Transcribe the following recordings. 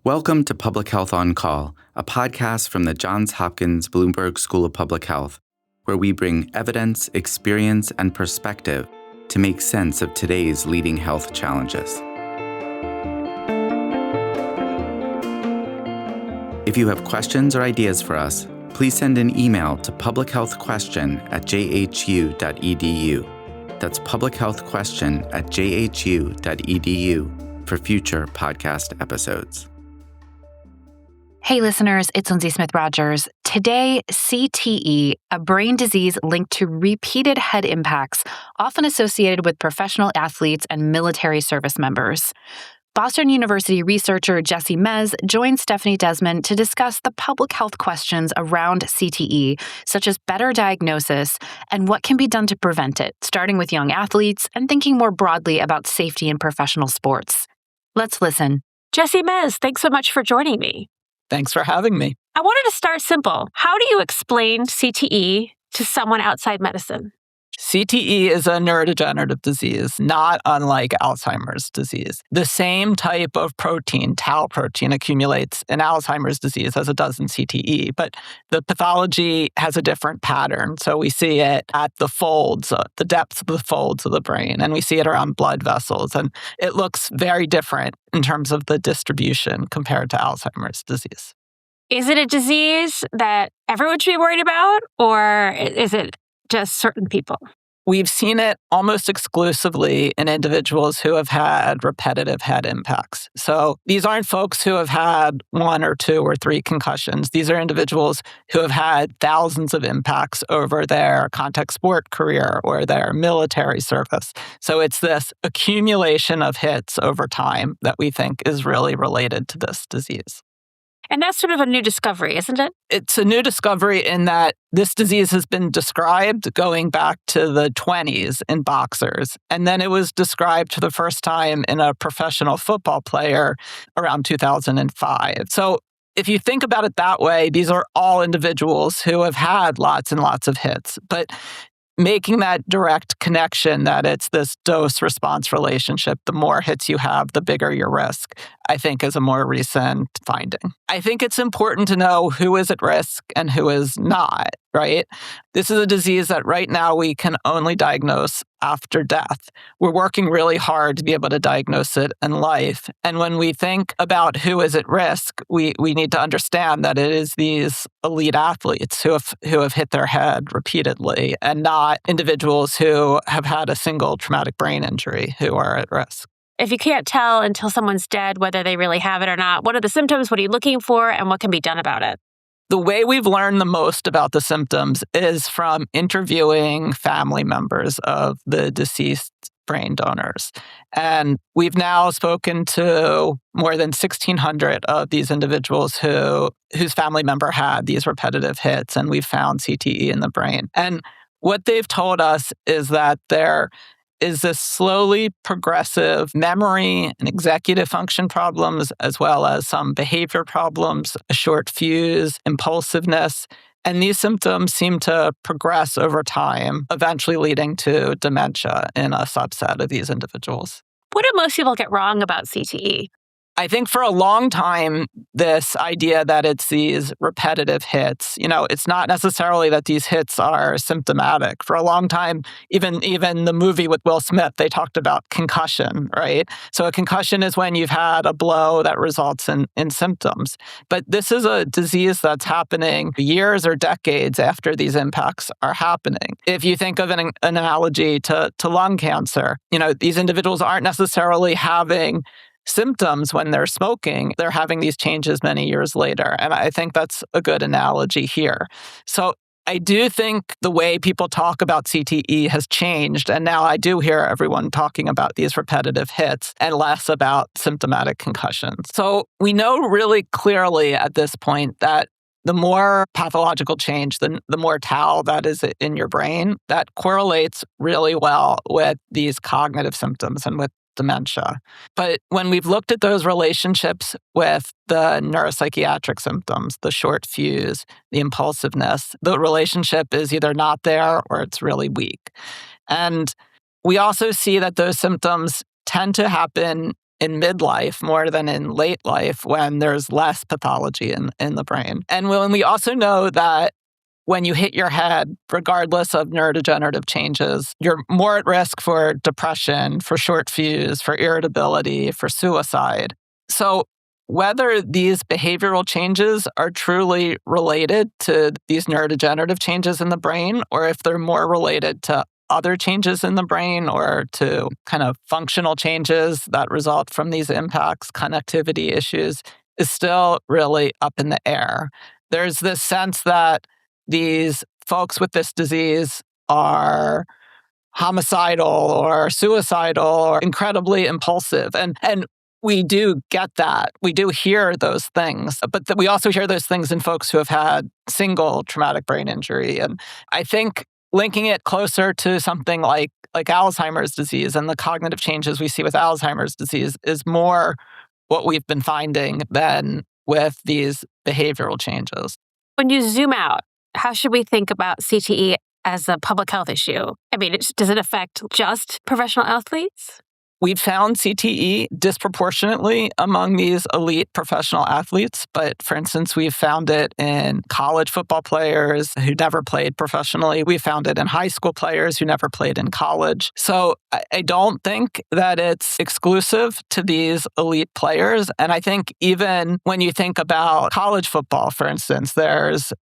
Welcome to Public Health on Call, a podcast from the Johns Hopkins Bloomberg School of Public Health, where we bring evidence, experience, and perspective to make sense of today's leading health challenges. If you have questions or ideas for us, please send an email to publichealthquestion@jhu.edu. That's publichealthquestion@jhu.edu for future podcast episodes. Hey listeners, it's Lindsay Smith-Rogers. Today, CTE, a brain disease linked to repeated head impacts, often associated with professional athletes and military service members. Boston University researcher Jessie Mez joined Stephanie Desmon to discuss the public health questions around CTE, such as better diagnosis and what can be done to prevent it, starting with young athletes and thinking more broadly about safety in professional sports. Let's listen. Jessie Mez, thanks so much for joining me. Thanks for having me. I wanted to start simple. How do you explain CTE to someone outside medicine? CTE is a neurodegenerative disease, not unlike Alzheimer's disease. The same type of protein, tau protein, accumulates in Alzheimer's disease as it does in CTE, but the pathology has a different pattern. So we see it at the folds, the depths of the folds of the brain, and we see it around blood vessels. And it looks very different in terms of the distribution compared to Alzheimer's disease. Is it a disease that everyone should be worried about, or is it just certain people? We've seen it almost exclusively in individuals who have had repetitive head impacts. So these aren't folks who have had 1 or 2 or 3 concussions. These are individuals who have had thousands of impacts over their contact sport career or their military service. So it's this accumulation of hits over time that we think is really related to this disease. And that's sort of a new discovery, isn't it? It's a new discovery in that this disease has been described going back to the 20s in boxers. And then it was described for the first time in a professional football player around 2005. So if you think about it that way, these are all individuals who have had lots and lots of hits. But making that direct connection that it's this dose-response relationship, the more hits you have, the bigger your risk, I think is a more recent finding. I think it's important to know who is at risk and who is not, right? This is a disease that right now we can only diagnose after death. We're working really hard to be able to diagnose it in life. And when we think about who is at risk, we need to understand that it is these elite athletes who have hit their head repeatedly and not individuals who have had a single traumatic brain injury who are at risk. If you can't tell until someone's dead whether they really have it or not, what are the symptoms? What are you looking for? And what can be done about it? The way we've learned the most about the symptoms is from interviewing family members of the deceased brain donors. And we've now spoken to more than 1,600 of these individuals whose family member had these repetitive hits, and we've found CTE in the brain. And what they've told us is that there is this slowly progressive memory and executive function problems, as well as some behavior problems, a short fuse, impulsiveness. And these symptoms seem to progress over time, eventually leading to dementia in a subset of these individuals. What do most people get wrong about CTE? I think for a long time, this idea that it's these repetitive hits, it's not necessarily that these hits are symptomatic. For a long time, even the movie with Will Smith, they talked about concussion, right? So a concussion is when you've had a blow that results in symptoms. But this is a disease that's happening years or decades after these impacts are happening. If you think of an analogy to lung cancer, these individuals aren't necessarily having symptoms when they're smoking. They're having these changes many years later. And I think that's a good analogy here. So I do think the way people talk about CTE has changed. And now I do hear everyone talking about these repetitive hits and less about symptomatic concussions. So we know really clearly at this point that the more pathological change, the more tau that is in your brain, that correlates really well with these cognitive symptoms and with dementia. But when we've looked at those relationships with the neuropsychiatric symptoms, the short fuse, the impulsiveness, the relationship is either not there or it's really weak. And we also see that those symptoms tend to happen in midlife more than in late life when there's less pathology in the brain. And when we also know that when you hit your head, regardless of neurodegenerative changes, you're more at risk for depression, for short fuse, for irritability, for suicide. So whether these behavioral changes are truly related to these neurodegenerative changes in the brain, or if they're more related to other changes in the brain or to kind of functional changes that result from these impacts, connectivity issues, is still really up in the air. There's this sense that these folks with this disease are homicidal or suicidal or incredibly impulsive. And we do get that. We do hear those things, but we also hear those things in folks who have had single traumatic brain injury. And I think linking it closer to something like Alzheimer's disease and the cognitive changes we see with Alzheimer's disease is more what we've been finding than with these behavioral changes. When you zoom out, how should we think about CTE as a public health issue? I mean, does it affect just professional athletes? We've found CTE disproportionately among these elite professional athletes, but for instance, we've found it in college football players who never played professionally. We found it in high school players who never played in college. So I don't think that it's exclusive to these elite players. And I think even when you think about college football, for instance, there's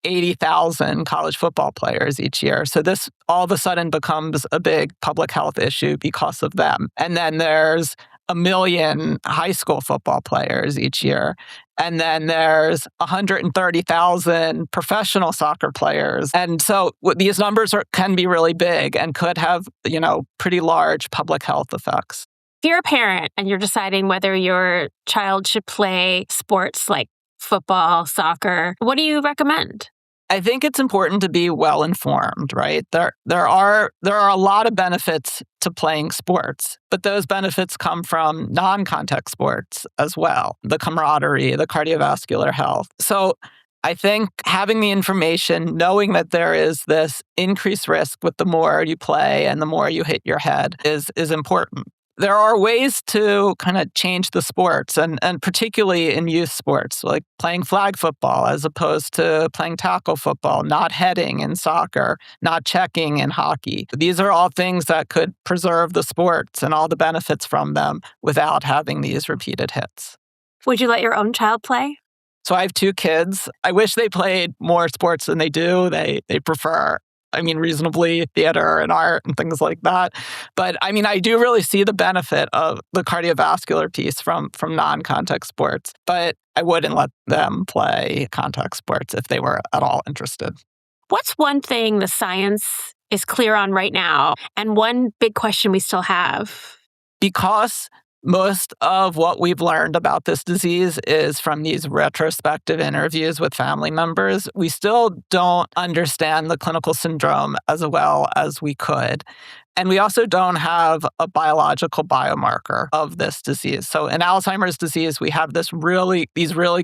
80,000 college football players each year. So this all of a sudden becomes a big public health issue because of them. And then there's 1 million high school football players each year. And then there's 130,000 professional soccer players. And so these numbers can be really big and could have, pretty large public health effects. If you're a parent and you're deciding whether your child should play sports like football, soccer, what do you recommend? I think it's important to be well informed, right? There are a lot of benefits to playing sports, but those benefits come from non-contact sports as well, the camaraderie, the cardiovascular health. So I think having the information, knowing that there is this increased risk with the more you play and the more you hit your head is important. There are ways to kind of change the sports, and particularly in youth sports, like playing flag football as opposed to playing tackle football, not heading in soccer, not checking in hockey. These are all things that could preserve the sports and all the benefits from them without having these repeated hits. Would you let your own child play? So I have 2 kids. I wish they played more sports than they do. They prefer reasonably theater and art and things like that. But I do really see the benefit of the cardiovascular piece from non-contact sports, but I wouldn't let them play contact sports if they were at all interested. What's one thing the science is clear on right now, and one big question we still have? Because most of what we've learned about this disease is from these retrospective interviews with family members. We still don't understand the clinical syndrome as well as we could. And we also don't have a biological biomarker of this disease. So in Alzheimer's disease, we have these really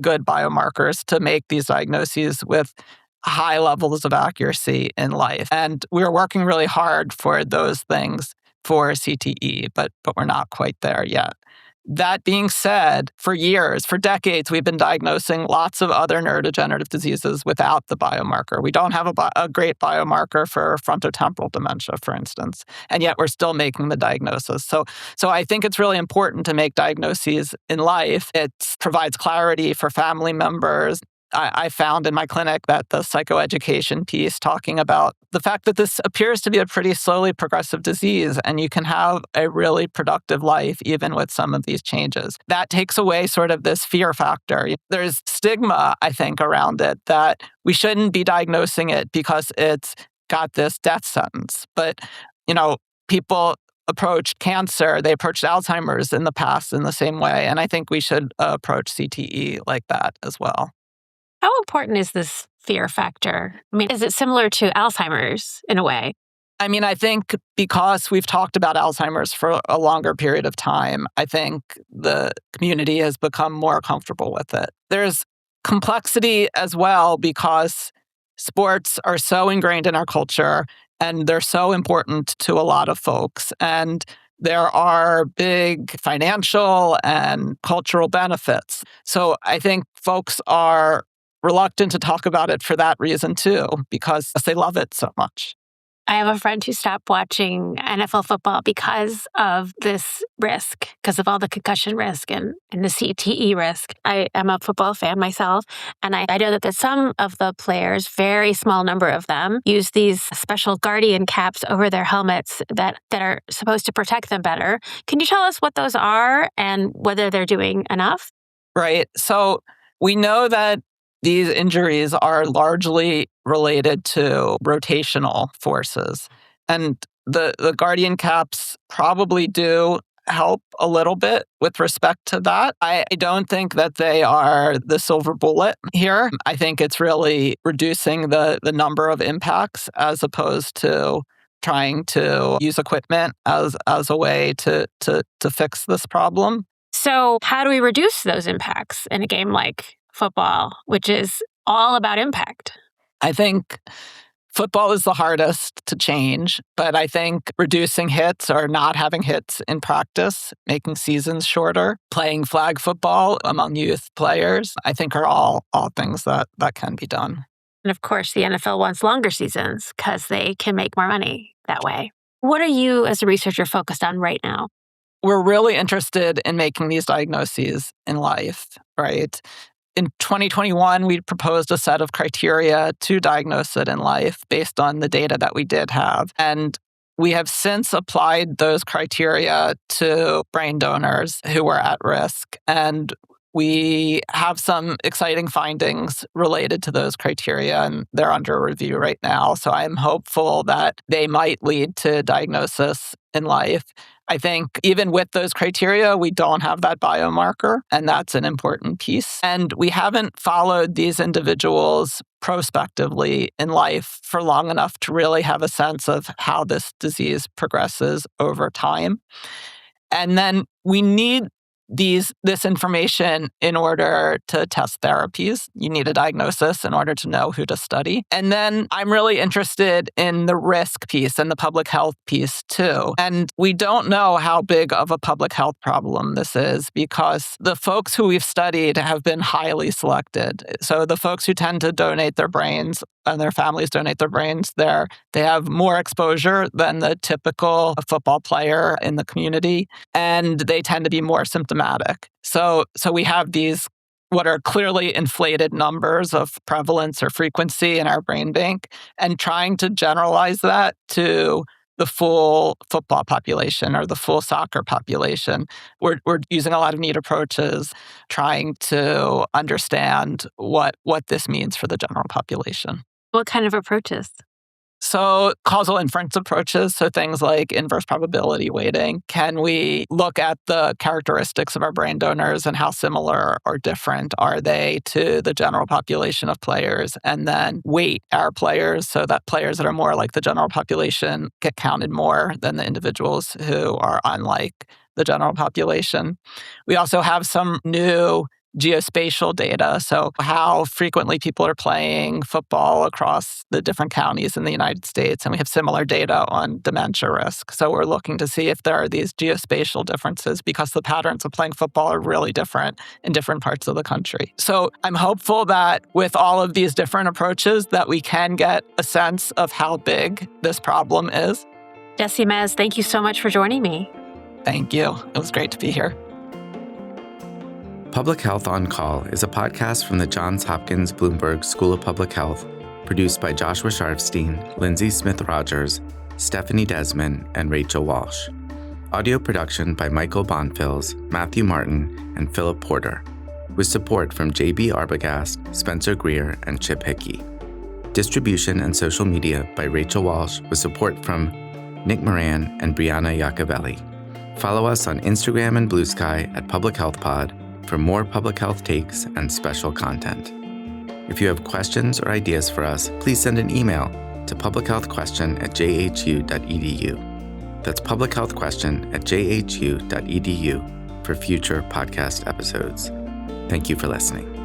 good biomarkers to make these diagnoses with high levels of accuracy in life. And we're working really hard for those things for CTE, but we're not quite there yet. That being said, for decades, we've been diagnosing lots of other neurodegenerative diseases without the biomarker. We don't have a great biomarker for frontotemporal dementia, for instance, and yet we're still making the diagnosis. So I think it's really important to make diagnoses in life. It provides clarity for family members. I found in my clinic that the psychoeducation piece talking about the fact that this appears to be a pretty slowly progressive disease and you can have a really productive life even with some of these changes. That takes away sort of this fear factor. There's stigma, I think, around it that we shouldn't be diagnosing it because it's got this death sentence. But, people approached cancer, they approached Alzheimer's in the past in the same way. And I think we should approach CTE like that as well. How important is this fear factor? Is it similar to Alzheimer's in a way? I think because we've talked about Alzheimer's for a longer period of time, I think the community has become more comfortable with it. There's complexity as well because sports are so ingrained in our culture and they're so important to a lot of folks. And there are big financial and cultural benefits. So I think folks are reluctant to talk about it for that reason too, because they love it so much. I have a friend who stopped watching NFL football because of this risk, because of all the concussion risk and the CTE risk. I am a football fan myself, and I know that some of the players, very small number of them, use these special guardian caps over their helmets that are supposed to protect them better. Can you tell us what those are and whether they're doing enough? Right. So we know that these injuries are largely related to rotational forces. And the guardian caps probably do help a little bit with respect to that. I don't think that they are the silver bullet here. I think it's really reducing the number of impacts as opposed to trying to use equipment as a way to fix this problem. So how do we reduce those impacts in a game like football, which is all about impact? I think football is the hardest to change, but I think reducing hits or not having hits in practice, making seasons shorter, playing flag football among youth players, I think are all things that can be done. And of course, the NFL wants longer seasons because they can make more money that way. What are you as a researcher focused on right now? We're really interested in making these diagnoses in life, right? In 2021, we proposed a set of criteria to diagnose it in life based on the data that we did have. And we have since applied those criteria to brain donors who were at risk. And we have some exciting findings related to those criteria, and they're under review right now. So I'm hopeful that they might lead to diagnosis in life. I think even with those criteria, we don't have that biomarker, and that's an important piece. And we haven't followed these individuals prospectively in life for long enough to really have a sense of how this disease progresses over time. And then we need this information in order to test therapies. You need a diagnosis in order to know who to study. And then I'm really interested in the risk piece and the public health piece too. And we don't know how big of a public health problem this is because the folks who we've studied have been highly selected. So the folks who tend to donate their brains and their families donate their brains, they have more exposure than the typical football player in the community, and they tend to be more symptomatic. So we have these what are clearly inflated numbers of prevalence or frequency in our brain bank, and trying to generalize that to the full football population or the full soccer population. We're using a lot of neat approaches, trying to understand what this means for the general population. What kind of approaches? So causal inference approaches, so things like inverse probability weighting. Can we look at the characteristics of our brain donors and how similar or different are they to the general population of players, and then weight our players so that players that are more like the general population get counted more than the individuals who are unlike the general population. We also have some new geospatial data, so how frequently people are playing football across the different counties in the United States, and we have similar data on dementia risk. So we're looking to see if there are these geospatial differences because the patterns of playing football are really different in different parts of the country. So I'm hopeful that with all of these different approaches that we can get a sense of how big this problem is. Jessie Mez, thank you so much for joining me. Thank you. It was great to be here. Public Health on Call is a podcast from the Johns Hopkins Bloomberg School of Public Health, produced by Joshua Sharfstein, Lindsay Smith-Rogers, Stephanie Desmon, and Rachel Walsh. Audio production by Michael Bonfils, Matthew Martin, and Philip Porter, with support from J.B. Arbogast, Spencer Greer, and Chip Hickey. Distribution and social media by Rachel Walsh, with support from Nick Moran and Brianna Iacovelli. Follow us on Instagram and Blue Sky at Public Health Pod for more public health takes and special content. If you have questions or ideas for us, please send an email to publichealthquestion@jhu.edu. That's publichealthquestion@jhu.edu for future podcast episodes. Thank you for listening.